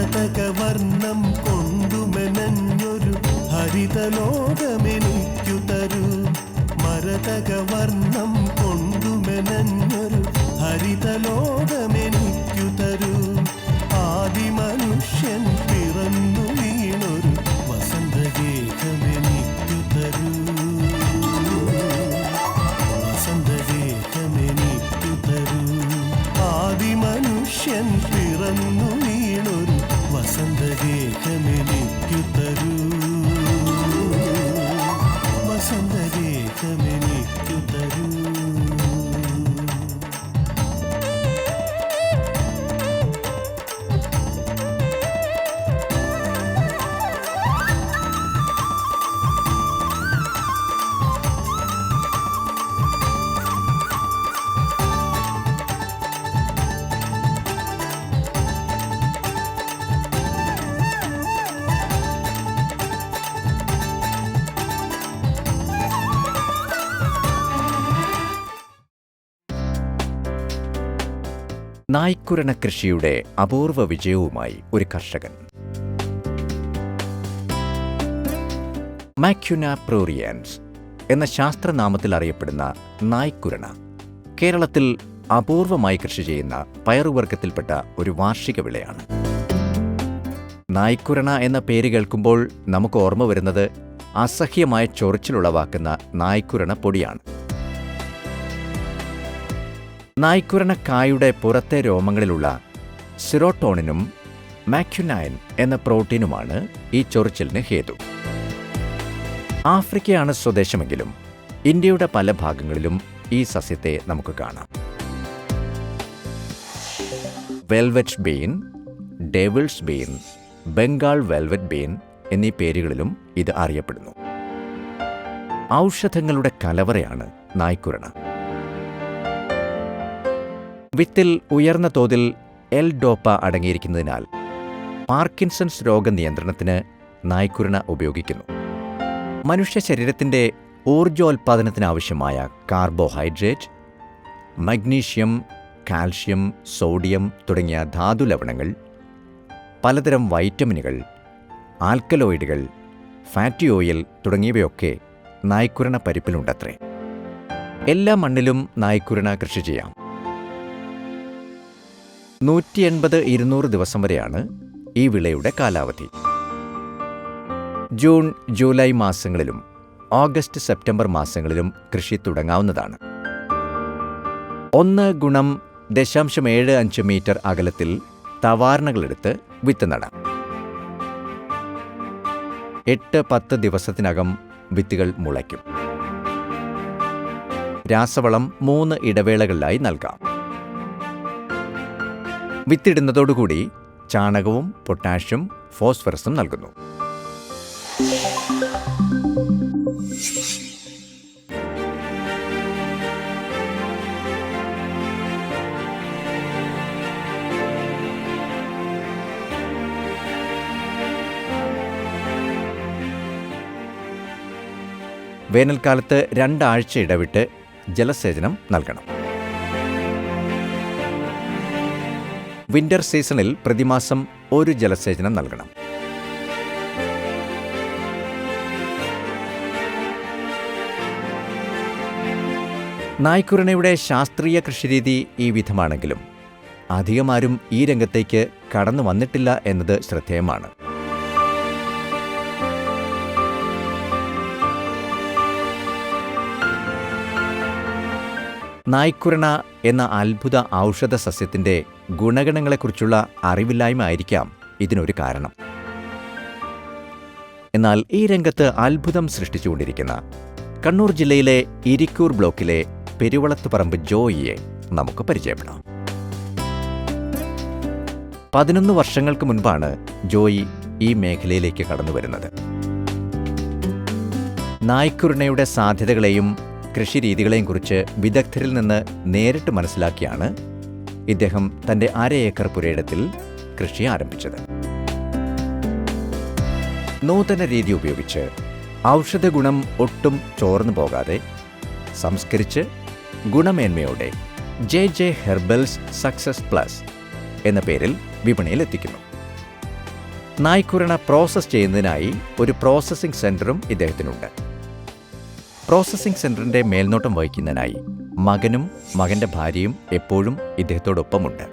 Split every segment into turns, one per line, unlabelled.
മരതകവർണം കൊണ്ടുമെനഞ്ഞൊരു ഹരിതലോകമെനിക്കു തരൂ. മരതകവർണം കൊണ്ടുമെനഞ്ഞൊരു ഹരിതലോകമെനിക്കു തരൂ. ആദിമനുഷ്യൻ പിറന്നു വീണൊരു വസന്തഗേഹമെനിക്കു തരൂ. വസന്തഗേഹമെനിക്കു തരൂ. ആദിമനുഷ്യൻ പിറന്നു വീണൊരു വസന്തഗേഹമെനിക്കു തരൂ. വസന്തഗേഹമെനിക്കു തരൂ.
നായ്ക്കുരണ കൃഷിയുടെ അപൂർവ വിജയവുമായി ഒരു കർഷകൻ. മാക്യുന പ്രൂറിയൻസ് എന്ന ശാസ്ത്രനാമത്തിൽ അറിയപ്പെടുന്ന നായ്ക്കുരണ കേരളത്തിൽ അപൂർവമായി കൃഷി ചെയ്യുന്ന പയറുവർഗത്തിൽപ്പെട്ട ഒരു വാർഷിക വിളയാണ്. നായ്ക്കുരണ എന്ന പേര് കേൾക്കുമ്പോൾ നമുക്ക് ഓർമ്മ വരുന്നത് അസഹ്യമായ ചൊറിച്ചിലുളവാക്കുന്ന നായ്ക്കുരണ പൊടിയാണ്. നായ്ക്കുരണക്കായുടെ പുറത്തെ രോമങ്ങളിലുള്ള സിറോട്ടോണിനും മാക്യുനൈൻ എന്ന പ്രോട്ടീനുമാണ് ഈ ചൊറിച്ചിലിന് ഹേതു. ആഫ്രിക്കയാണ് സ്വദേശമെങ്കിലും ഇന്ത്യയുടെ പല ഭാഗങ്ങളിലും ഈ സസ്യത്തെ നമുക്ക് കാണാം. Velvet bean, devil's bean, Bengal velvet bean എന്നീ പേരുകളിലും ഇത് അറിയപ്പെടുന്നു. ഔഷധങ്ങളുടെ കലവറയാണ് നായ്ക്കുരണ. വിത്തിൽ ഉയർന്ന തോതിൽ എൽ-ഡോപ്പ അടങ്ങിയിരിക്കുന്നതിനാൽ പാർക്കിൻസൺസ് രോഗനിയന്ത്രണത്തിന് നായ്ക്കുരണ ഉപയോഗിക്കുന്നു. മനുഷ്യ ശരീരത്തിൻ്റെ ഊർജോൽപാദനത്തിനാവശ്യമായ കാർബോഹൈഡ്രേറ്റ്, മഗ്നീഷ്യം, കാൽഷ്യം, സോഡിയം തുടങ്ങിയ ധാതുലവണങ്ങൾ, പലതരം വൈറ്റമിനുകൾ, ആൽക്കലോയിഡുകൾ, ഫാറ്റി ഓയിൽ തുടങ്ങിയവയൊക്കെ നായ്ക്കുരണ പരിപ്പിലുണ്ടത്രേ. എല്ലാ മണ്ണിലും നായ്ക്കുരണ കൃഷി ചെയ്യാം. 180-200 ദിവസം വരെയാണ് ഈ വിളയുടെ കാലാവധി. ജൂൺ ജൂലൈ മാസങ്ങളിലും ഓഗസ്റ്റ് സെപ്റ്റംബർ മാസങ്ങളിലും കൃഷി തുടങ്ങാവുന്നതാണ്. 1,75 മീറ്റർ അകലത്തിൽ തവാരണകളെടുത്ത് വിത്ത് നടാം. 8-10 ദിവസത്തിനകം വിത്തുകൾ മുളയ്ക്കും. രാസവളം 3 ഇടവേളകളിലായി നൽകാം. വിത്തിടുന്നതോടുകൂടി ചാണകവും പൊട്ടാഷ്യം, ഫോസ്ഫറസും നൽകുന്നു. വേനൽക്കാലത്ത് 2 ആഴ്ച ഇടവിട്ട് ജലസേചനം നൽകണം. വിന്റർ സീസണിൽ പ്രതിമാസം 1 ജലസേചനം നൽകണം. നായ്ക്കുരണയുടെ ശാസ്ത്രീയ കൃഷിരീതി ഈ വിധമാണെങ്കിലും അധികമാരും ഈ രംഗത്തേക്ക് കടന്നു വന്നിട്ടില്ല എന്നത് ശ്രദ്ധേയമാണ്. നായ്ക്കുരണ എന്ന അത്ഭുത ഔഷധ സസ്യത്തിൻ്റെ ഗുണഗണങ്ങളെക്കുറിച്ചുള്ള അറിവില്ലായ്മ ആയിരിക്കാം ഇതിനൊരു കാരണം. എന്നാൽ ഈ രംഗത്ത് അത്ഭുതം സൃഷ്ടിച്ചുകൊണ്ടിരിക്കുന്ന കണ്ണൂർ ജില്ലയിലെ ഇരിക്കൂർ ബ്ലോക്കിലെ പെരുവളത്തുപറമ്പ് ജോയിയെ നമുക്ക് പരിചയപ്പെടാം. 11 വർഷങ്ങൾക്ക് മുൻപാണ് ജോയി ഈ മേഖലയിലേക്ക് കടന്നുവരുന്നത്. നായ്ക്കുരണയുടെ സാധ്യതകളെയും കൃഷിരീതികളെയും കുറിച്ച് വിദഗ്ധരിൽ നിന്ന് നേരിട്ട് മനസ്സിലാക്കിയാണ് ഇദ്ദേഹം തൻ്റെ 1/2 ഏക്കർ പുരയിടത്തിൽ കൃഷി ആരംഭിച്ചത്. നൂതന രീതി ഉപയോഗിച്ച് ഔഷധഗുണം ഒട്ടും ചോർന്നു പോകാതെ സംസ്കരിച്ച് ഗുണമേന്മയോടെ ജെ ഹെർബൽസ് സക്സസ് പ്ലസ് എന്ന പേരിൽ വിപണിയിലെത്തിക്കുന്നു. നായ്ക്കുരണ പ്രോസസ്സ് ചെയ്യുന്നതിനായി ഒരു പ്രോസസ്സിംഗ് സെന്ററും ഇദ്ദേഹത്തിനുണ്ട്. പ്രോസസ്സിംഗ് സെന്ററിന്റെ മേൽനോട്ടം വഹിക്കുന്നതിനായി മകനും മകന്റെ ഭാര്യയും എപ്പോഴും ഇദ്ദേഹത്തോടൊപ്പമുണ്ട്.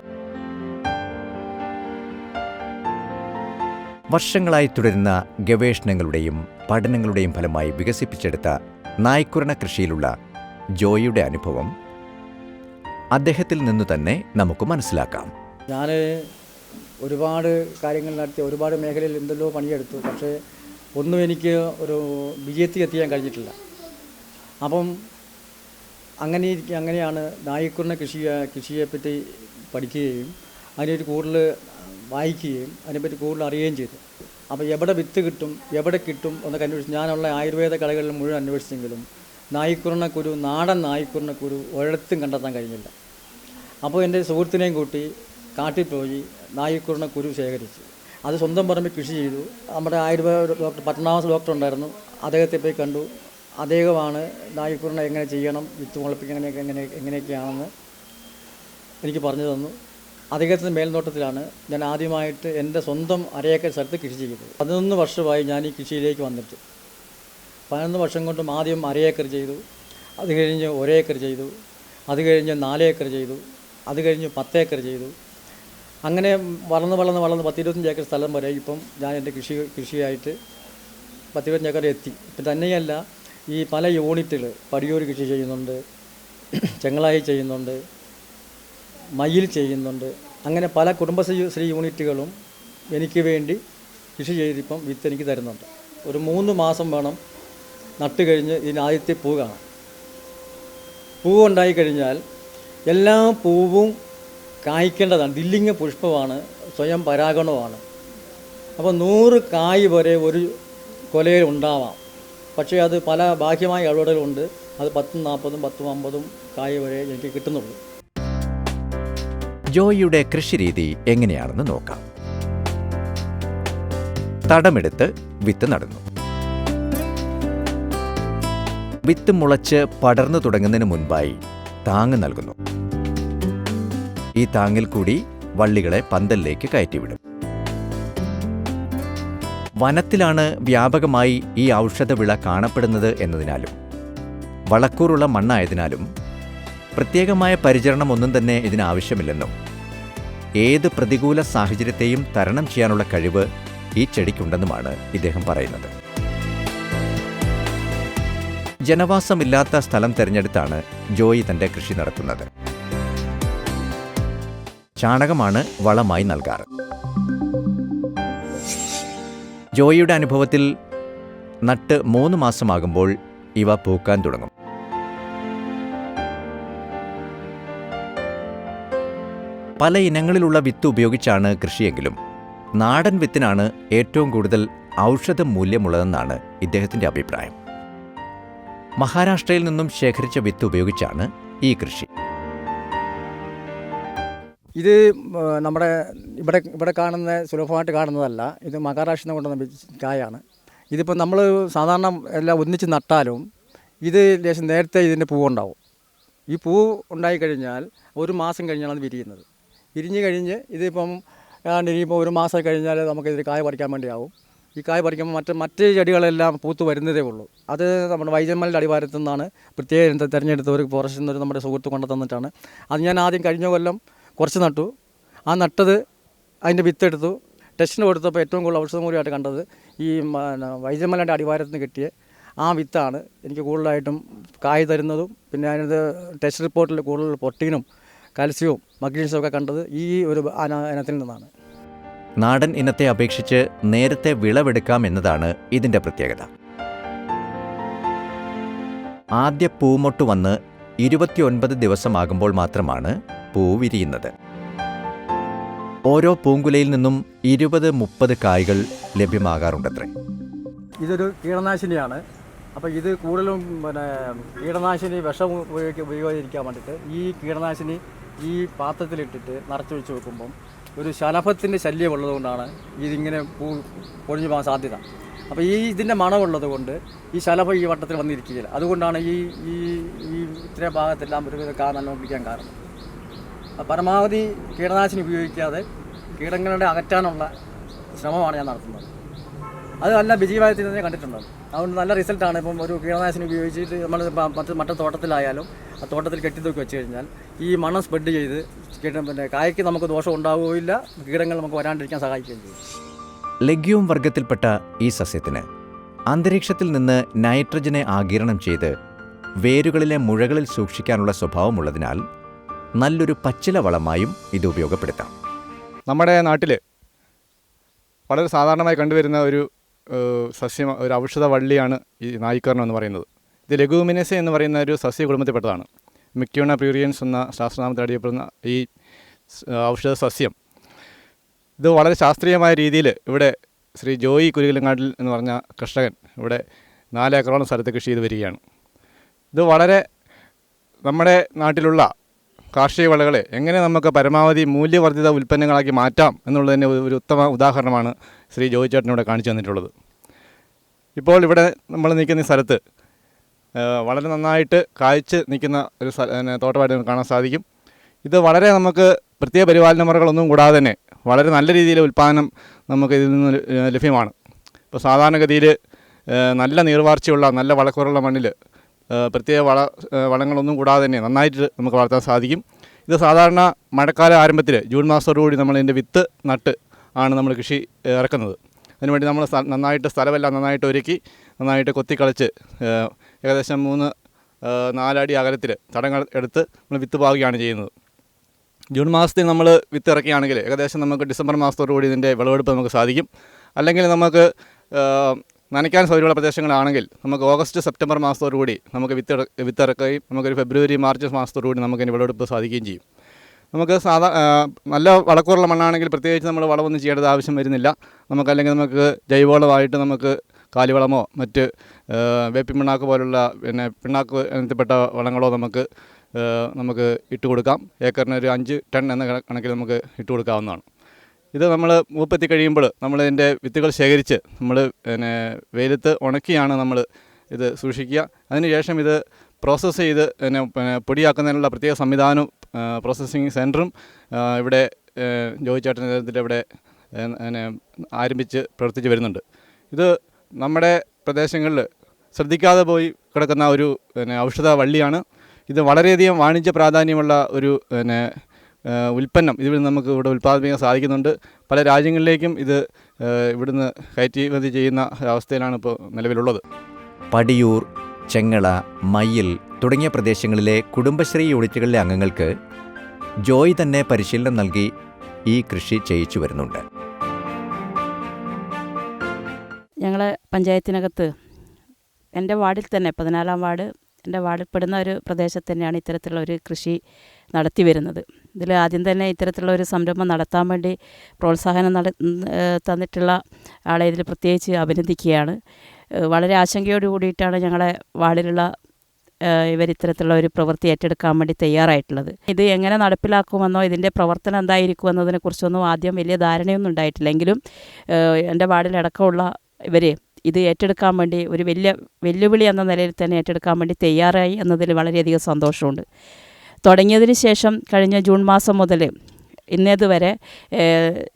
വർഷങ്ങളായി തുടരുന്ന ഗവേഷണങ്ങളുടെയും പഠനങ്ങളുടെയും ഫലമായി വികസിപ്പിച്ചെടുത്ത നായ്ക്കുരണ കൃഷിയിലുള്ള ജോയിയുടെ അനുഭവം അദ്ദേഹത്തിൽ നിന്നു തന്നെ നമുക്ക് മനസ്സിലാക്കാം.
ഞാൻ ഒരുപാട് കാര്യങ്ങൾ നടത്തി, ഒരുപാട് മേഖലയിൽ എന്തെല്ലോ പണിയെടുത്തു. പക്ഷേ ഒന്നും എനിക്ക് ഒരു വിജയത്തിൽ എത്തിക്കാൻ കഴിഞ്ഞിട്ടില്ല. അപ്പം അങ്ങനെയാണ് നായ്ക്കുരണ കൃഷിയെപ്പറ്റി പഠിക്കുകയും അതിനെപ്പറ്റി കൂടുതൽ വായിക്കുകയും അതിനെപ്പറ്റി കൂടുതൽ അറിയുകയും ചെയ്തു. അപ്പോൾ എവിടെ വിത്ത് കിട്ടും, എവിടെ കിട്ടും എന്നൊക്കെ അന്വേഷിച്ചു. ഞാനുള്ള ആയുർവേദ കടകളിൽ മുഴുവൻ അന്വേഷിച്ചെങ്കിലും നാടൻ നായ്ക്കുരണക്കുരു ഒരിടത്തും കണ്ടെത്താൻ കഴിഞ്ഞില്ല. അപ്പോൾ എൻ്റെ സുഹൃത്തിനെയും കൂട്ടി കാട്ടിൽ പോയി നായ്ക്കുരണക്കുരു ശേഖരിച്ചു. അത് സ്വന്തം പറമ്പിൽ കൃഷി ചെയ്തു. നമ്മുടെ ആയുർവേദ ഡോക്ടർ പത്മനാഭ ഡോക്ടർ ഉണ്ടായിരുന്നു, അദ്ദേഹത്തെ പോയി കണ്ടു. അദ്ദേഹമാണ് നായ്ക്കുരണ എങ്ങനെ ചെയ്യണം, വിത്ത് മുളപ്പിക്കുക എങ്ങനെയൊക്കെയാണെന്ന് എനിക്ക് പറഞ്ഞു തന്നു. അദ്ദേഹത്തിൻ്റെ മേൽനോട്ടത്തിലാണ് ഞാൻ ആദ്യമായിട്ട് എൻ്റെ സ്വന്തം അരയേക്കർ സ്ഥലത്ത് കൃഷി ചെയ്തത്. 11 വർഷമായി ഞാൻ ഈ കൃഷിയിലേക്ക് വന്നിട്ട്. 11 വർഷം കൊണ്ടും ആദ്യം അരയേക്കർ ചെയ്തു, അത് കഴിഞ്ഞ് 1 ഏക്കർ ചെയ്തു, അത് കഴിഞ്ഞ് 4 ഏക്കർ ചെയ്തു, അത് കഴിഞ്ഞ് 10 ഏക്കർ ചെയ്തു. അങ്ങനെ വളർന്ന് 10-25 ഏക്കർ സ്ഥലം വരെ ഇപ്പം ഞാൻ എൻ്റെ കൃഷിയായിട്ട് 10-25 ഏക്കർ എത്തി. ഇപ്പം തന്നെയല്ല, ഈ പല യൂണിറ്റുകൾ പടിയൂർ കൃഷി ചെയ്യുന്നുണ്ട്, ചെങ്ങളായി ചെയ്യുന്നുണ്ട്, മയിൽ ചെയ്യുന്നുണ്ട്. അങ്ങനെ പല കുടുംബശ്രീ യൂണിറ്റുകളും എനിക്ക് വേണ്ടി കൃഷി ചെയ്തിപ്പം വിത്ത് എനിക്ക് തരുന്നുണ്ട്. ഒരു 3 മാസം വേണം നട്ട് കഴിഞ്ഞ് ഇതിന് ആദ്യത്തെ പൂ കാണാം. പൂവുണ്ടായി കഴിഞ്ഞാൽ എല്ലാ പൂവും കായ്ക്കേണ്ടതാണ്. ദില്ലിംഗ പുഷ്പമാണ്, സ്വയം പരാഗണമാണ്. അപ്പോൾ 100 കായ് വരെ ഒരു കൊലയിൽ ഉണ്ടാവാം. പക്ഷേ അത് പല ബാഹ്യമായ ഇടപെടലുണ്ട്. അത് 10, 40, 50 കായ് വരെ എനിക്ക് കിട്ടുന്നുള്ളൂ.
ജോയിയുടെ കൃഷിരീതി എങ്ങനെയാണെന്ന് നോക്കാം. തടമെടുത്ത് വിത്ത് നടുന്നു. വിത്ത് മുളച്ച് പടർന്നു തുടങ്ങുന്നതിന് മുൻപായി താങ്ങ് നൽകുന്നു. ഈ താങ്ങിൽ കൂടി വള്ളികളെ പന്തലിലേക്ക് കയറ്റിവിടും. വനത്തിലാണ് വ്യാപകമായി ഈ ഔഷധവിള കാണപ്പെടുന്നത് എന്നതിനാലും വളക്കൂറുള്ള മണ്ണായതിനാലും പ്രത്യേകമായ പരിചരണം ഒന്നും തന്നെ ഇതിനാവശ്യമില്ലെന്നും ഏത് പ്രതികൂല സാഹചര്യത്തെയും തരണം ചെയ്യാനുള്ള കഴിവ് ഈ ചെടിക്കുണ്ടെന്നുമാണ് ഇദ്ദേഹം പറയുന്നത്. ജനവാസമില്ലാത്ത സ്ഥലം തിരഞ്ഞെടുത്താണ് ജോയി തന്റെ കൃഷി നടത്തുന്നത്. ചാണകമാണ് വളമായി നൽകാറ്. ജോയിയുടെ അനുഭവത്തിൽ നട്ട് 3 മാസമാകുമ്പോൾ ഇവ പൂക്കാൻ തുടങ്ങും. പല ഇനങ്ങളിലുള്ള വിത്ത് ഉപയോഗിച്ചാണ് കൃഷിയെങ്കിലും നാടൻ വിത്തിനാണ് ഏറ്റവും കൂടുതൽ ഔഷധ മൂല്യമുള്ളതെന്നാണ് ഇദ്ദേഹത്തിൻ്റെ അഭിപ്രായം. മഹാരാഷ്ട്രയിൽ നിന്നും ശേഖരിച്ച വിത്ത് ഉപയോഗിച്ചാണ് ഈ കൃഷി.
ഇത് നമ്മുടെ ഇവിടെ കാണുന്ന സുലഭമായിട്ട് കാണുന്നതല്ല. ഇത് മഹാരാഷ്ട്രയിൽ നിന്ന് കൊണ്ടുവന്ന കായാണ്. ഇതിപ്പോൾ നമ്മൾ സാധാരണ എല്ലാം ഒന്നിച്ച് നട്ടാലും ഇത് ലേശം നേരത്തെ ഇതിൻ്റെ പൂവുണ്ടാവും. ഈ പൂ ഉണ്ടായിക്കഴിഞ്ഞാൽ 1 മാസം കഴിഞ്ഞാണ് അത് വിരിയുന്നത്. വിരിഞ്ഞ് കഴിഞ്ഞ് ഇതിപ്പം ഇനിയിപ്പോൾ 1 മാസം കഴിഞ്ഞാൽ നമുക്കിതിൽ കായ പറിക്കാൻ വേണ്ടിയാവും. ഈ കായ പറിക്കുമ്പോൾ മറ്റ് ചെടികളെല്ലാം പൂത്ത് വരുന്നതേ ഉള്ളൂ. അത് നമ്മുടെ വൈജമ്മലിൻ്റെ അടിവാരത്തു നിന്നാണ് പ്രത്യേകം തിരഞ്ഞെടുത്ത ഒരു ഫോറസ്റ്റിൽ നിന്ന് നമ്മുടെ സുഹൃത്ത് കൊണ്ടു തന്നിട്ടാണ്. അത് ഞാൻ ആദ്യം കഴിഞ്ഞ കൊല്ലം കുറച്ച് നട്ടു. ആ നട്ടത് അതിൻ്റെ വിത്തെടുത്തു ടെസ്റ്റിന് കൊടുത്തപ്പോൾ ഏറ്റവും കൂടുതൽ ഔഷധമൂല്യമായിട്ട് കണ്ടത് ഈ വൈജമ്മലിൻ്റെ അടിവാരത്ത് നിന്ന് കിട്ടിയ ആ വിത്താണ് എനിക്ക് കൂടുതലായിട്ടും കായ് തരുന്നതും. പിന്നെ അതിനകത്ത് ടെസ്റ്റ് റിപ്പോർട്ടിൽ കൂടുതൽ പ്രോട്ടീനും കാൽസ്യവും മഗ്നീഷ്യവും ഒക്കെ കണ്ടത് ഈ ഒരു ഇനത്തിൽ നിന്നാണ്.
നാടൻ ഇനത്തെ അപേക്ഷിച്ച് നേരത്തെ വിളവെടുക്കാം എന്നതാണ് ഇതിൻ്റെ പ്രത്യേകത. ആദ്യ പൂമൊട്ട് വന്ന് 29 ദിവസമാകുമ്പോൾ മാത്രമാണ് പൂ വിരിയുന്നത്. ഓരോ പൂങ്കുലയിൽ നിന്നും 20-30 കായ്കൾ ലഭ്യമാകാറുണ്ടത്രേ.
ഇതൊരു കീടനാശിനിയാണ്. അപ്പോൾ ഇത് കൂടുതലും കീടനാശിനി വിഷം ഉപയോഗിക്കാൻ വേണ്ടിയിട്ട് ഈ കീടനാശിനി ഈ പാത്രത്തിലിട്ടിട്ട് നിറച്ചൊഴിച്ച് വെക്കുമ്പം ഒരു ശലഭത്തിൻ്റെ ശല്യം ഉള്ളതുകൊണ്ടാണ് ഇതിങ്ങനെ പൊഴിഞ്ഞു പോകാൻ സാധ്യത. അപ്പോൾ ഇതിൻ്റെ മണമുള്ളത് കൊണ്ട് ഈ ശലഭം ഈ വട്ടത്തിൽ വന്നിരിക്കുകയില്ല. അതുകൊണ്ടാണ് ഈ ഇത്രയും ഭാഗത്തെല്ലാം ഒരു നല്ലോണം പിടിക്കാൻ കാരണം. പരമാവധി കീടനാശിനി ഉപയോഗിക്കാതെ കീടങ്ങളുടെ അകറ്റാനുള്ള ശ്രമമാണ് ഞാൻ നടത്തുന്നത്. അത് നല്ല വിജയമായിട്ട് തന്നെ കണ്ടിട്ടുണ്ട്. അതുകൊണ്ട് നല്ല റിസൾട്ടാണ്. ഇപ്പം ഒരു കീടനാശിനി ഉപയോഗിച്ചിട്ട് നമ്മൾ മറ്റു തോട്ടത്തിലായാലും ആ തോട്ടത്തിൽ കെട്ടിത്തൂക്കി വെച്ച് കഴിഞ്ഞാൽ ഈ മണ്ണ് സ്പ്രെഡ് ചെയ്ത് പിന്നെ കായ്ക്ക് നമുക്ക് ദോഷം ഉണ്ടാവുകയില്ല, കീടങ്ങൾ നമുക്ക് വരാണ്ടിരിക്കാൻ സഹായിക്കുകയും ചെയ്യും.
ലെഗ്യൂം വർഗത്തിൽപ്പെട്ട ഈ സസ്യത്തിന് അന്തരീക്ഷത്തിൽ നിന്ന് നൈട്രജനെ ആഗിരണം ചെയ്ത് വേരുകളിലെ മുഴകളിൽ സൂക്ഷിക്കാനുള്ള സ്വഭാവമുള്ളതിനാൽ നല്ലൊരു പച്ചില വളമായും ഇത് ഉപയോഗപ്പെടുത്താം.
നമ്മുടെ നാട്ടിൽ വളരെ സാധാരണമായി കണ്ടുവരുന്ന ഒരു സസ്യം, ഒരു ഔഷധ വള്ളിയാണ് ഈ നായിക്കർണം എന്ന് പറയുന്നത്. ഇത് ലെഗൂമിനേസെ എന്ന് പറയുന്ന ഒരു സസ്യ കുടുംബത്തിൽപ്പെട്ടതാണ്. മിക്യൂണ പ്യൂരിയൻസ് എന്ന ശാസ്ത്രനാമത്തിൽ അറിയപ്പെടുന്ന ഈ ഔഷധ സസ്യം ഇത് വളരെ ശാസ്ത്രീയമായ രീതിയിൽ ഇവിടെ ശ്രീ ജോയി കുരുകിലങ്ങാട്ടിൽ എന്ന് പറഞ്ഞ കർഷകൻ ഇവിടെ 4 ഏക്കറോളം സ്ഥലത്ത് കൃഷി ചെയ്ത് വരികയാണ്. ഇത് വളരെ നമ്മുടെ നാട്ടിലുള്ള കാർഷിക വിളകളെ എങ്ങനെ നമുക്ക് പരമാവധി മൂല്യവർദ്ധിത ഉൽപ്പന്നങ്ങളാക്കി മാറ്റാം എന്നുള്ളതിൻ്റെ ഒരു ഉത്തമ ഉദാഹരണമാണ് ശ്രീ ജോയി ചേട്ടൻ ഇവിടെ കാണിച്ചു തന്നിട്ടുള്ളത്. ഇപ്പോൾ ഇവിടെ നമ്മൾ നിൽക്കുന്ന സ്ഥലത്ത് വളരെ നന്നായിട്ട് കായ്ച്ച് നിൽക്കുന്ന ഒരു തോട്ടമായിട്ട് നമുക്ക് കാണാൻ സാധിക്കും. ഇത് വളരെ നമുക്ക് പ്രത്യേക പരിപാലന മുറകളൊന്നും കൂടാതെ തന്നെ വളരെ നല്ല രീതിയിൽ ഉൽപ്പാദനം നമുക്ക് ഇതിൽ നിന്ന് ലഭ്യമാണ്. ഇപ്പോൾ സാധാരണഗതിയിൽ നല്ല നീർവാർച്ചയുള്ള നല്ല വളക്കൂറുള്ള മണ്ണിൽ പ്രത്യേക വളങ്ങളൊന്നും കൂടാതെ തന്നെ നന്നായിട്ട് നമുക്ക് വളർത്താൻ സാധിക്കും. ഇത് സാധാരണ മഴക്കാല ആരംഭത്തിൽ ജൂൺ മാസത്തോടുകൂടി നമ്മളിതിൻ്റെ വിത്ത് നട്ട് ആണ് നമ്മൾ കൃഷി ഇറക്കുന്നത്. അതിനുവേണ്ടി നമ്മൾ നന്നായിട്ട് സ്ഥലമെല്ലാം നന്നായിട്ട് ഒരുക്കി നന്നായിട്ട് കൊത്തിക്കളച്ച് ഏകദേശം 3-4 അടി അകലത്തിൽ തടങ്ങൾ എടുത്ത് നമ്മൾ വിത്ത് പാകുകയാണ് ചെയ്യുന്നത്. ജൂൺ മാസത്തിൽ നമ്മൾ വിത്ത് ഇറക്കുകയാണെങ്കിൽ ഏകദേശം നമുക്ക് ഡിസംബർ മാസത്തോടുകൂടി ഇതിൻ്റെ വിളവെടുപ്പ് നമുക്ക് സാധിക്കും. അല്ലെങ്കിൽ നമുക്ക് നനയ്ക്കാൻ സൗകര്യമുള്ള പ്രദേശങ്ങളാണെങ്കിൽ നമുക്ക് ഓഗസ്റ്റ് സെപ്റ്റംബർ മാസത്തോടുകൂടി നമുക്ക് വിത്തിറക്കുകയും നമുക്കൊരു ഫെബ്രുവരി മാർച്ച് മാസത്തോടുകൂടി നമുക്കതിന് വിളവെടുപ്പ് സാധിക്കുകയും ചെയ്യും. നമുക്ക് നല്ല വളക്കൂറുള്ള മണ്ണാണെങ്കിൽ പ്രത്യേകിച്ച് നമ്മൾ വളമൊന്നും ചെയ്യേണ്ടത് ആവശ്യം വരുന്നില്ല. നമുക്കല്ലെങ്കിൽ നമുക്ക് ജൈവവളമായിട്ട് നമുക്ക് കാലിവളമോ മറ്റ് വേപ്പിൻ പിണ്ണാക്ക് പോലുള്ള പിണ്ണാക്ക് ഇനത്തിൽപ്പെട്ട വളങ്ങളോ നമുക്ക് ഇട്ട് കൊടുക്കാം. ഏക്കറിന് ഒരു 5 ടൺ എന്ന കണക്കിൽ നമുക്ക് ഇട്ട് കൊടുക്കാവുന്നതാണ്. ഇത് നമ്മൾ മൂപ്പെത്തി കഴിയുമ്പോൾ നമ്മളിതിൻ്റെ വിത്തുകൾ ശേഖരിച്ച് നമ്മൾ വെയിലത്ത് ഉണക്കിയാണ് നമ്മൾ ഇത് സൂക്ഷിക്കുക. അതിനുശേഷം ഇത് പ്രോസസ്സ് ചെയ്ത് പൊടിയാക്കുന്നതിനുള്ള പ്രത്യേക സംവിധാനവും പ്രോസസ്സിങ് സെൻറ്ററും ഇവിടെ ജോയി ചേട്ടൻ്റെ നേതൃത്വത്തിൽ ഇവിടെ ആരംഭിച്ച് പ്രവർത്തിച്ച് വരുന്നുണ്ട്. ഇത് നമ്മുടെ പ്രദേശങ്ങളിൽ ശ്രദ്ധിക്കാതെ പോയി കിടക്കുന്ന ഒരു ഔഷധ വള്ളിയാണ്. ഇത് വളരെയധികം വാണിജ്യ പ്രാധാന്യമുള്ള ഒരു ഉൽപ്പന്നം ഇതിൽ നമുക്ക് ഇവിടെ ഉൽപ്പാദിപ്പിക്കാൻ സാധിക്കുന്നുണ്ട്. പല രാജ്യങ്ങളിലേക്കും ഇത് ഇവിടുന്ന് കയറ്റുമതി ചെയ്യുന്ന ഒരവസ്ഥയിലാണ് ഇപ്പോൾ നിലവിലുള്ളത്.
പടിയൂർ, ചെങ്ങള, മയ്യിൽ തുടങ്ങിയ പ്രദേശങ്ങളിലെ കുടുംബശ്രീ യൂണിറ്റുകളിലെ അംഗങ്ങൾക്ക് ജോയ് തന്നെ പരിശീലനം നൽകി ഈ കൃഷി ചെയ്യിച്ചു വരുന്നുണ്ട്.
ഞങ്ങളെ പഞ്ചായത്തിനകത്ത് എൻ്റെ വാർഡിൽ തന്നെ 14-ാം വാർഡ് എൻ്റെ വാർഡിൽപ്പെടുന്ന ഒരു പ്രദേശത്ത് തന്നെയാണ് ഇത്തരത്തിലുള്ള ഒരു കൃഷി നടത്തി വരുന്നത്. ഇതിൽ ആദ്യം തന്നെ ഇത്തരത്തിലുള്ള ഒരു സംരംഭം നടത്താൻ വേണ്ടി പ്രോത്സാഹനം തന്നിട്ടുള്ള ആളെ ഇതിൽ പ്രത്യേകിച്ച് അഭിനന്ദിക്കുകയാണ്. വളരെ ആശങ്കയോട് കൂടിയിട്ടാണ് ഞങ്ങളെ വാർഡിലുള്ള ഇവർ ഇത്തരത്തിലുള്ള ഒരു പ്രവൃത്തി ഏറ്റെടുക്കാൻ വേണ്ടി തയ്യാറായിട്ടുള്ളത്. ഇത് എങ്ങനെ നടപ്പിലാക്കുമെന്നോ ഇതിൻ്റെ പ്രവർത്തനം എന്തായിരിക്കും എന്നതിനെക്കുറിച്ചൊന്നും ആദ്യം വലിയ ധാരണയൊന്നും ഉണ്ടായിട്ടില്ലെങ്കിലും എൻ്റെ വാർഡിലടക്കമുള്ള ഇവർ ഇത് ഏറ്റെടുക്കാൻ വേണ്ടി ഒരു വെല്ലുവിളി എന്ന നിലയിൽ തന്നെ ഏറ്റെടുക്കാൻ വേണ്ടി തയ്യാറായി എന്നതിൽ വളരെയധികം സന്തോഷമുണ്ട്. തുടങ്ങിയതിന് ശേഷം കഴിഞ്ഞ ജൂൺ മാസം മുതൽ ഇന്നേതുവരെ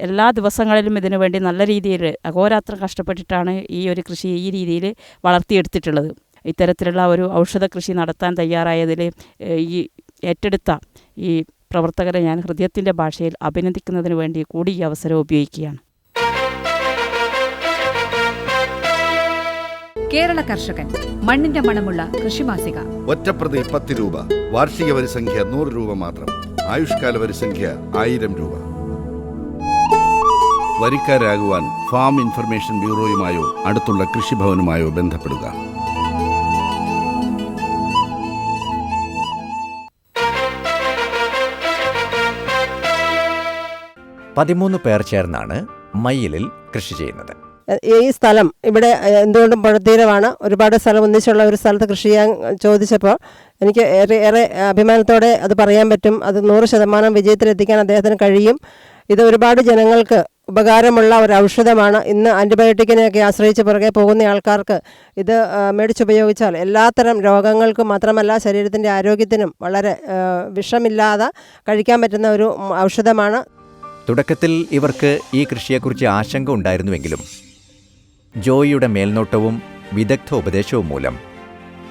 എല്ലാ ദിവസങ്ങളിലും ഇതിനു വേണ്ടി നല്ല രീതിയിൽ അഹോരാത്രം കഷ്ടപ്പെട്ടിട്ടാണ് ഈ ഒരു കൃഷി ഈ രീതിയിൽ വളർത്തിയെടുത്തിട്ടുള്ളത്. ഇത്തരത്തിലുള്ള ഒരു ഔഷധ കൃഷി നടത്താൻ തയ്യാറായതിൽ ഈ ഏറ്റെടുത്ത ഈ പ്രവർത്തകരെ ഞാൻ ഹൃദയത്തിൻ്റെ ഭാഷയിൽ അഭിനന്ദിക്കുന്നതിന് വേണ്ടി കൂടി ഈ അവസരം ഉപയോഗിക്കുകയാണ്.
കേരള കർഷകൻ, മണ്ണിന്റെ മണമുള്ള കൃഷിമാസിക.
ഒറ്റപ്രതി 10 രൂപ, വാർഷിക വരിസംഖ്യ 100 രൂപ മാത്രം, ആയുഷ്കാല വരിസംഖ്യ 1000 രൂപ. വരിക്കാരാകുവാൻ ഫാം ഇൻഫർമേഷൻ ബ്യൂറോയുമായോ അടുത്തുള്ള കൃഷിഭവനുമായോ ബന്ധപ്പെടുക.
പേർ ചേർന്നാണ് മയ്യിലിൽ കൃഷി ചെയ്യുന്നത്.
ഈ സ്ഥലം ഇവിടെ എന്തുകൊണ്ടും പുഴത്തീരമാണ്. ഒരുപാട് സ്ഥലം ഒന്നിച്ചുള്ള ഒരു സ്ഥലത്ത് കൃഷി ചെയ്യാൻ ചോദിച്ചപ്പോൾ എനിക്ക് ഏറെ അഭിമാനത്തോടെ അത് പറയാൻ പറ്റും. അത് 100% വിജയത്തിലെത്തിക്കാൻ അദ്ദേഹത്തിന് കഴിയും. ഇത് ഒരുപാട് ജനങ്ങൾക്ക് ഉപകാരമുള്ള ഒരു ഔഷധമാണ്. ഇന്ന് ആൻറ്റിബയോട്ടിക്കിനെയൊക്കെ ആശ്രയിച്ച് പുറകെ പോകുന്ന ആൾക്കാർക്ക് ഇത് മേടിച്ചുപയോഗിച്ചാൽ എല്ലാത്തരം രോഗങ്ങൾക്കും മാത്രമല്ല ശരീരത്തിൻ്റെ ആരോഗ്യത്തിനും വളരെ വിഷമില്ലാതെ കഴിക്കാൻ പറ്റുന്ന ഒരു ഔഷധമാണ്.
തുടക്കത്തിൽ ഇവർക്ക് ഈ കൃഷിയെക്കുറിച്ച് ആശങ്ക ഉണ്ടായിരുന്നുവെങ്കിലും ജോയിയുടെ മേൽനോട്ടവും വിദഗ്ധ ഉപദേശവും മൂലം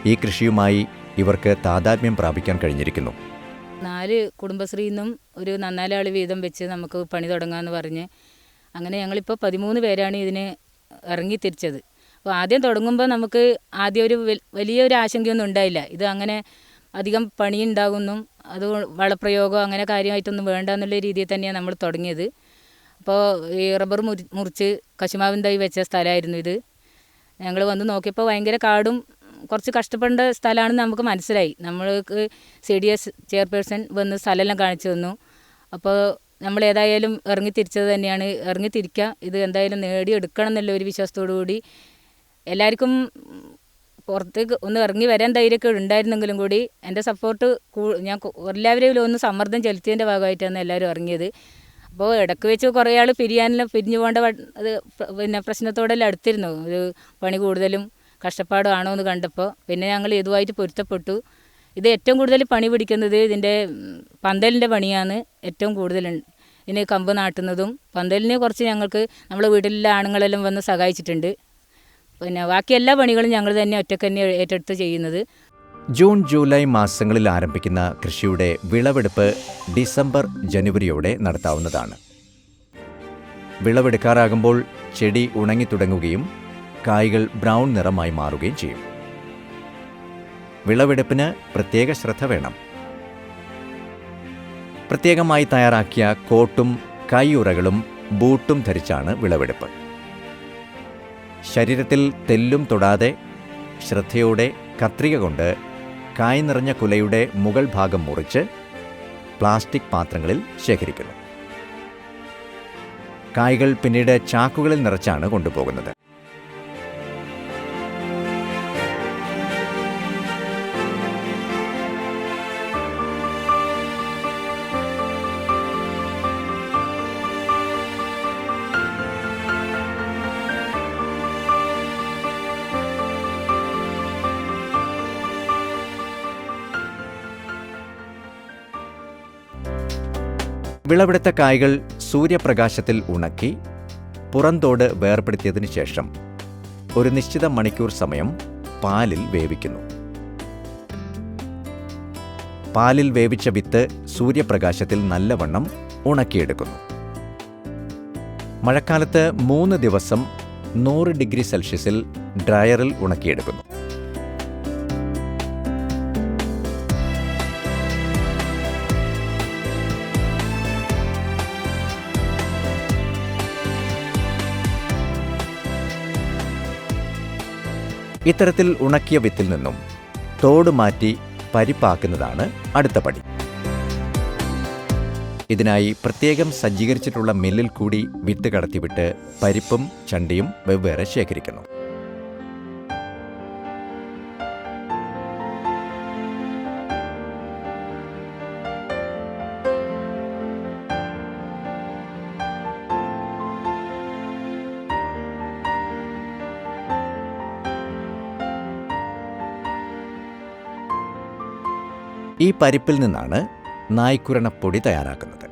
ഈ കൃഷിയുമായി ഇവർക്ക് താതാത്മ്യം പ്രാപിക്കാൻ കഴിഞ്ഞിരിക്കുന്നു.
4 കുടുംബശ്രീയിൽ നിന്നും ഒരു 4 ആൾ വീതം വെച്ച് നമുക്ക് പണി തുടങ്ങാമെന്ന് പറഞ്ഞ് അങ്ങനെ ഞങ്ങളിപ്പോൾ 13 പേരാണ് ഇതിന് ഇറങ്ങിത്തിരിച്ചത്. അപ്പോൾ ആദ്യം തുടങ്ങുമ്പോൾ നമുക്ക് ആദ്യം ഒരു വലിയൊരു ആശങ്കയൊന്നും ഉണ്ടായില്ല. ഇത് അങ്ങനെ അധികം പണിയുണ്ടാകുന്നു, അത് വളപ്രയോഗം അങ്ങനെ കാര്യമായിട്ടൊന്നും വേണ്ട എന്നുള്ള രീതിയിൽ തന്നെയാണ് നമ്മൾ തുടങ്ങിയത്. അപ്പോൾ ഈ റബ്ബർ മുറിച്ച് കശുമാവിൻ തൈ വെച്ച സ്ഥലമായിരുന്നു ഇത്. ഞങ്ങൾ വന്ന് നോക്കിയപ്പോൾ ഭയങ്കര കാടും കുറച്ച് കഷ്ടപ്പെടേണ്ട സ്ഥലമാണെന്ന് നമുക്ക് മനസ്സിലായി. നമ്മൾക്ക് CDS ചെയർപേഴ്സൺ വന്ന് സ്ഥലമെല്ലാം കാണിച്ചു തന്നു. അപ്പോൾ നമ്മൾ ഏതായാലും ഇറങ്ങിത്തിരിച്ചത് തന്നെയാണ്. ഇറങ്ങിത്തിരിക്കുക, ഇത് എന്തായാലും നേടിയെടുക്കണം എന്നുള്ള ഒരു വിശ്വാസത്തോടു കൂടി എല്ലാവർക്കും പുറത്തേക്ക് ഒന്ന് ഇറങ്ങി വരാൻ ധൈര്യമൊക്കെ ഉണ്ടായിരുന്നെങ്കിലും കൂടി എൻ്റെ സപ്പോർട്ട് ഞാൻ എല്ലാവരെയും ഒന്ന് സമ്മർദ്ദം ചെലുത്തിയതിൻ്റെ ഭാഗമായിട്ടാണ് എല്ലാവരും ഇറങ്ങിയത്. അപ്പോൾ ഇടയ്ക്ക് വെച്ച് കുറേ ആൾ പിരിഞ്ഞു പോകേണ്ട പിന്നെ പ്രശ്നത്തോടെല്ലാം അടുത്തിരുന്നു. ഒരു പണി കൂടുതലും കഷ്ടപ്പാടാണോ എന്ന് കണ്ടപ്പോൾ പിന്നെ ഞങ്ങൾ ഇതുമായിട്ട് പൊരുത്തപ്പെട്ടു. ഇത് ഏറ്റവും കൂടുതൽ പണി പിടിക്കുന്നത് ഇതിൻ്റെ പന്തലിൻ്റെ പണിയാണ് ഏറ്റവും കൂടുതൽ. ഇതിന് കമ്പ് നാട്ടുന്നതും പന്തലിനെ കുറച്ച് ഞങ്ങൾക്ക് നമ്മുടെ വീട്ടിലെ ആണുങ്ങളെല്ലാം വന്ന് സഹായിച്ചിട്ടുണ്ട്. പിന്നെ ബാക്കി എല്ലാ പണികളും ഞങ്ങൾ തന്നെ ഒറ്റയ്ക്ക് തന്നെ ഏറ്റെടുത്ത് ചെയ്യുന്നത്.
ജൂൺ ജൂലൈ മാസങ്ങളിൽ ആരംഭിക്കുന്ന കൃഷിയുടെ വിളവെടുപ്പ് ഡിസംബർ ജനുവരിയോടെ നടത്താവുന്നതാണ്. വിളവെടുക്കാറാകുമ്പോൾ ചെടി ഉണങ്ങിത്തുടങ്ങുകയും കായ്കൾ ബ്രൗൺ നിറമായി മാറുകയും ചെയ്യും. വിളവെടുപ്പിന് പ്രത്യേക ശ്രദ്ധ വേണം. പ്രത്യേകമായി തയ്യാറാക്കിയ കോട്ടും കൈയുറകളും ബൂട്ടും ധരിച്ചാണ് വിളവെടുപ്പ്. ശരീരത്തിൽ തെല്ലും തൊടാതെ ശ്രദ്ധയോടെ കത്രിക കൊണ്ട് കായ് നിറഞ്ഞ കുലയുടെ മുകൾ ഭാഗം മുറിച്ച് പ്ലാസ്റ്റിക് പാത്രങ്ങളിൽ ശേഖരിക്കുന്നു. കായ്കൾ പിന്നീട് ചാക്കുകളിൽ നിറച്ചാണ് കൊണ്ടുപോകുന്നത്. വിളവെടുത്ത കായ്കൾ സൂര്യപ്രകാശത്തിൽ ഉണക്കി പുറന്തോട് വേർപെടുത്തിയതിനു ശേഷം ഒരു നിശ്ചിത മണിക്കൂർ സമയം പാലിൽ വേവിക്കുന്നു. പാലിൽ വേവിച്ച വിത്ത് സൂര്യപ്രകാശത്തിൽ നല്ലവണ്ണം ഉണക്കിയെടുക്കുന്നു. മഴക്കാലത്ത് 3 ദിവസം 100 ഡിഗ്രി സെൽഷ്യസിൽ ഡ്രയറിൽ ഉണക്കിയെടുക്കുന്നു. ഇത്തരത്തിൽ ഉണക്കിയ വിത്തിൽ നിന്നും തോട് മാറ്റി പരിപ്പാക്കുന്നതാണ് അടുത്ത പടി. ഇതിനായി പ്രത്യേകം സജ്ജീകരിച്ചിട്ടുള്ള മില്ലിൽ കൂടി വിത്ത് കടത്തിവിട്ട് പരിപ്പും ചണ്ടിയും വെവ്വേറെ ശേഖരിക്കുന്നു. ഈ പരിപ്പിൽ നിന്നാണ് നായ്ക്കുരണപ്പൊടി തയ്യാറാക്കുന്നത്.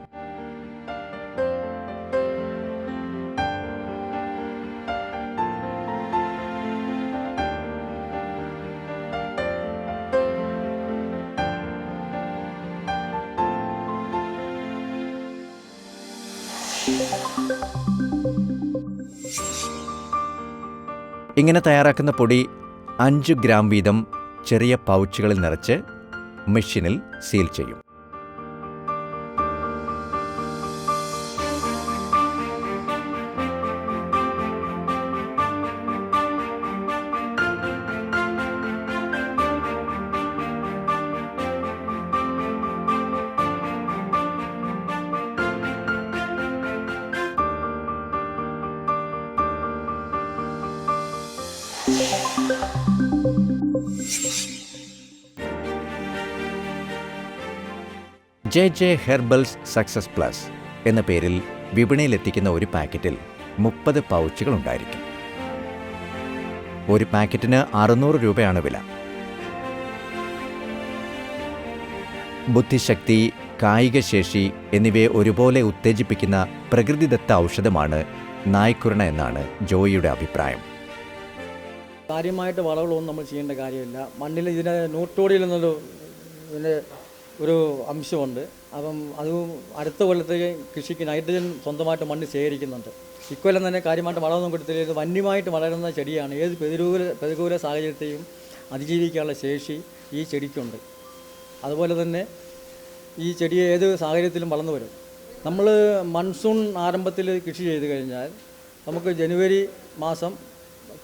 ഇങ്ങനെ തയ്യാറാക്കുന്ന പൊടി 5 ഗ്രാം വീതം ചെറിയ പൗച്ചുകളിൽ നിറച്ച് മെഷീനിൽ സീൽ ചെയ്യും. JJ ഹെർബൽസ് സക്സസ് പ്ലസ് എന്ന പേരിൽ വിപണിയിലെത്തിക്കുന്ന ഒരു പാക്കറ്റിൽ 30 പൗച്ചുകൾ ഉണ്ടായിരിക്കും. ഒരു പാക്കറ്റിന് 600 രൂപയാണ് വില. ബുദ്ധിശക്തി, കായികശേഷി എന്നിവയെ ഒരുപോലെ ഉത്തേജിപ്പിക്കുന്ന പ്രകൃതിദത്ത ഔഷധമാണ് നായ്ക്കുരണ എന്നാണ് ജോയിയുടെ അഭിപ്രായം.
കാര്യമായിട്ട് വളങ്ങളൊന്നും നമ്മൾ ചെയ്യേണ്ട കാര്യമില്ല. മണ്ണിൽ ഇതിന് ന്യൂട്രോഡിയിൽ എന്നൊരു ഇതിൻ്റെ ഒരു അംശമുണ്ട്. അപ്പം അത് അടുത്ത കൊല്ലത്തേക്ക് കൃഷിക്ക് നൈട്രജൻ സ്വന്തമായിട്ട് മണ്ണ് ശേഖരിക്കുന്നുണ്ട്. ഇക്കൊല്ലം തന്നെ കാര്യമായിട്ട് വളമൊന്നും കൊടുത്തില്ല. ഇത് വന്യമായിട്ട് വളരുന്ന ചെടിയാണ്. ഏത് പ്രതികൂല സാഹചര്യത്തെയും അതിജീവിക്കാനുള്ള ശേഷി ഈ ചെടിക്കുണ്ട്. അതുപോലെ തന്നെ ഈ ചെടി ഏത് സാഹചര്യത്തിലും വളർന്നു വരും. നമ്മൾ മൺസൂൺ ആരംഭത്തിൽ കൃഷി ചെയ്ത് കഴിഞ്ഞാൽ നമുക്ക് ജനുവരി മാസം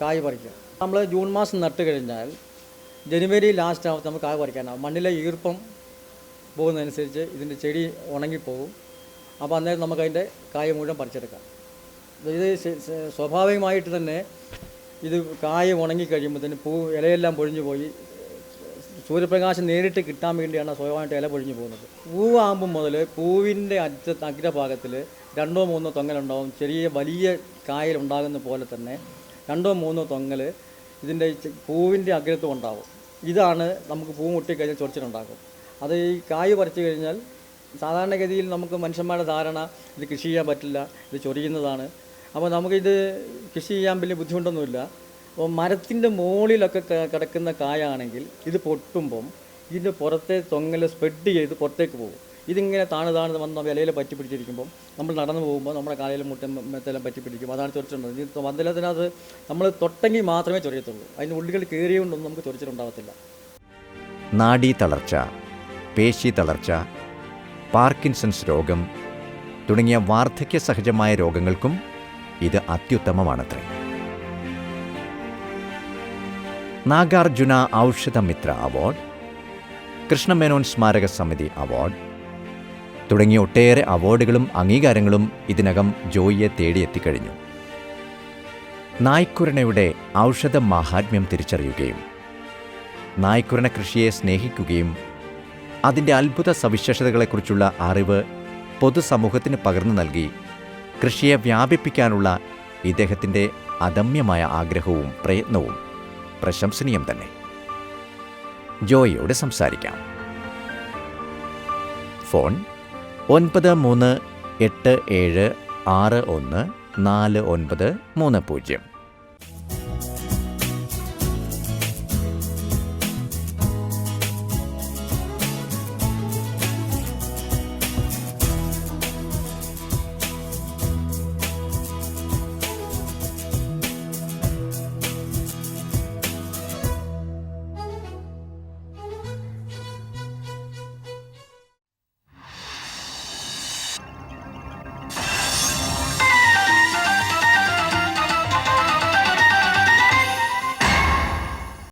കായ് പറിക്കാം. നമ്മൾ ജൂൺ മാസം നട്ട് കഴിഞ്ഞാൽ ജനുവരി ലാസ്റ്റ് ആവുമ്പോൾ നമുക്ക് കായ് പറിക്കാനാവും. മണ്ണിലെ ഈർപ്പം പോകുന്നതനുസരിച്ച് ഇതിൻ്റെ ചെടി ഉണങ്ങിപ്പോകും. അപ്പോൾ അന്നേരം നമുക്കതിൻ്റെ കായ മുഴുവൻ പറിച്ചെടുക്കാം. ഇത് സ്വാഭാവികമായിട്ട് തന്നെ ഇത് കായ ഉണങ്ങിക്കഴിയുമ്പോൾ പൂ ഇലയെല്ലാം പൊഴിഞ്ഞു പോയി സൂര്യപ്രകാശം നേരിട്ട് കിട്ടാൻ വേണ്ടിയാണ് സ്വാഭാവികമായിട്ട് ഇല പൊഴിഞ്ഞു പോകുന്നത്. പൂവാകുമ്പം മുതൽ പൂവിൻ്റെ അഗ്രഭാഗത്തിൽ 2-3 തൊങ്ങലുണ്ടാവും. ചെറിയ വലിയ കായലുണ്ടാകുന്ന പോലെ തന്നെ 2-3 തൊങ്ങൽ ഇതിൻ്റെ പൂവിൻ്റെ അഗ്രത്തും ഉണ്ടാവും. ഇതാണ് നമുക്ക് പൂ മുട്ടിക്കഴിഞ്ഞാൽ ചൊറിച്ചിലുണ്ടാക്കും. അത് ഈ കായ് പറിച്ചു കഴിഞ്ഞാൽ സാധാരണഗതിയിൽ നമുക്ക് മനുഷ്യന്മാരുടെ ധാരണ ഇത് കൃഷി ചെയ്യാൻ പറ്റില്ല, ഇത് ചൊറിയുന്നതാണ്. അപ്പോൾ നമുക്കിത് കൃഷി ചെയ്യാൻ വലിയ ബുദ്ധിമുട്ടൊന്നുമില്ല. അപ്പോൾ മരത്തിൻ്റെ മുകളിലൊക്കെ കിടക്കുന്ന കായാണെങ്കിൽ ഇത് പൊട്ടുമ്പം ഇതിൻ്റെ പുറത്തെ തൊങ്ങൽ സ്പ്രെഡ് ചെയ്ത് പുറത്തേക്ക് പോകും. ഇതിങ്ങനെ താണു വന്ന് ഇലയിൽ പറ്റി പിടിച്ചിരിക്കുമ്പം നമ്മൾ നടന്നു പോകുമ്പോൾ നമ്മുടെ കാലയിൽ മെത്തെല്ലാം പറ്റി പിടിക്കും. അതാണ് ചൊറിച്ചിട്ടുള്ളത്. ഇത് വന്തലത്തിനകത്ത് നമ്മൾ തൊട്ടെങ്കിൽ മാത്രമേ ചൊറിയത്തുള്ളൂ. അതിൻ്റെ ഉള്ളിൽ കയറിയുകൊണ്ടൊന്നും നമുക്ക് ചൊറിച്ചിട്ടുണ്ടാകത്തില്ല.
നാഡീ തളർച്ച, പേശി തളർച്ച, പാർക്കിൻസൺസ് രോഗം തുടങ്ങിയ വാർദ്ധക്യ സഹജമായ രോഗങ്ങൾക്കും ഇത് അത്യുത്തമമാണത്രേ. നാഗാർജുന ഔഷധമിത്ര അവാർഡ്, കൃഷ്ണമേനോൻ സ്മാരക സമിതി അവാർഡ് തുടങ്ങിയ ഒട്ടേറെ അവാർഡുകളും അംഗീകാരങ്ങളും ഇതിനകം ജോയിയെ തേടിയെത്തിക്കഴിഞ്ഞു. നായ്ക്കുരണയുടെ ഔഷധ മാഹാത്മ്യം തിരിച്ചറിയുകയും നായ്ക്കുരണ കൃഷിയെ സ്നേഹിക്കുകയും അതിൻ്റെ അത്ഭുത സവിശേഷതകളെക്കുറിച്ചുള്ള അറിവ് പൊതുസമൂഹത്തിന് പകർന്നു നൽകി കൃഷിയെ വ്യാപിപ്പിക്കാനുള്ള ഇദ്ദേഹത്തിൻ്റെ അദമ്യമായ ആഗ്രഹവും പ്രയത്നവും പ്രശംസനീയം തന്നെ. ജോയിയോട് സംസാരിക്കാം. ഫോൺ 9387614930.